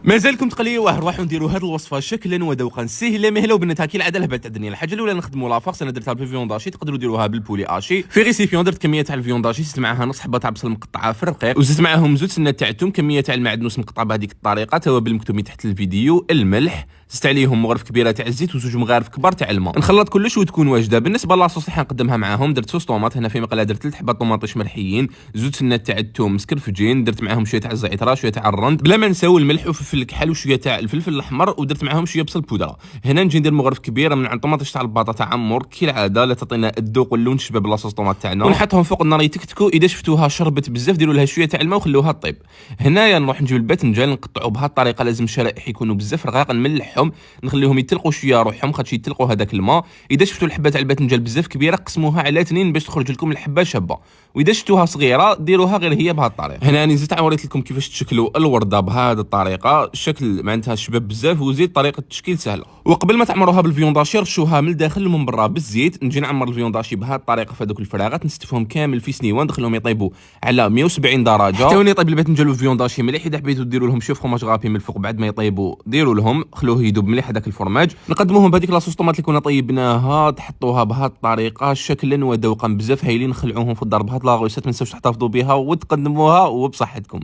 مازالكم تقليوه نروحوا نديروا هذه الوصفه شكلا وذوقا سهله مهله وبنتها كي العاده لهبات الدنيا. الحاجه الاولى نخدموا لافارس، انا درتها بالفيون داشي، تقدروا ديروها بالبولي اشي. في ريسيبيون درت كميه تاع الفيون داشي، زدت معاها نص حبه تاع بصل مقطعه في الرقيق، وزدت معاهم زوج سنات تاع الثوم، كميه تاع المعدنوس مقطع بهذيك الطريقه، توابل مكتوبين تحت الفيديو، الملح، زدت عليهم مغرف كبيره تاع الزيت وزوج مغارف كبار تاع الماء. نخلط كلش وتكون واجده. بالنسبه لاصوص اللي حنقدمها معاهم، درت صوص طوماط، هنا في مقله درت 3 حبات طوماطيش مرحيين، زوج سنات تاع الثوم مسكرفجين، درت معاهم شويه تاع الزعتره، شويه تاع الرند، بلا ما نساو الملح وفلفل الكحل وشويه تاع الفلفل الاحمر، ودرت معاهم شويه بصل بودره. هنا نجي ندير مغرف كبيره من عند طوماطيش تاع البطاطا عمر كي العاده لا تعطينا الذوق واللون شبه بلاصوص طوماط تاعنا، ونحطهم فوق النار يتكتكوا. اذا شفتوها شربت بزاف ديروا لها شويه تاع الماء وخلوها طيب. هنايا نروح نجيب الباذنجان نقطعوا بهذه الطريقه، لازم الشرائح يكونوا بزاف رقاق، نملحهم نخليهم يتلقوا شويه روحهم خاطش يتلقوا هذاك الماء. اذا شفتوا الحبه تاع الباذنجان بزاف كبيره قسموها على 2 باش تخرج لكم الحبه شابه، واذا شفتوها صغيره ديروها غير هي بهذه الطريقه. هنا انا زدت وريت لكم كيفاش تشكلوا الورده بهذه الطريقه، الشكل معناتها شباب بزاف وزيد طريقه التشكيل سهله. وقبل ما تعمروها بالفيون داشي رشوها من الداخل ومن برا بالزيت. نجي نعمر الفيون داشي بهذه الطريقه في هذوك الفراغات، نستفهم كامل في سنيوان، ندخلهم يطيبوا على 170 درجه حتى وين يطيب الباذنجان والفيون داشي مليح. اذا حبيتوا ديروا لهم شوف فرماج غابي من الفوق بعد ما يطيبوا ديروا لهم، خلوه يذوب مليح هذاك الفرماج. نقدموهم بهذيك لاصوص طوماط اللي كنا طيبناها، تحطوها بهذه الطريقه شكلا وذوقا بزاف هايلين. نخلعوهم في الدار بهذه لاغوسات، ما تنساوش تحتفظوا بها وتقدموها وبصحتكم.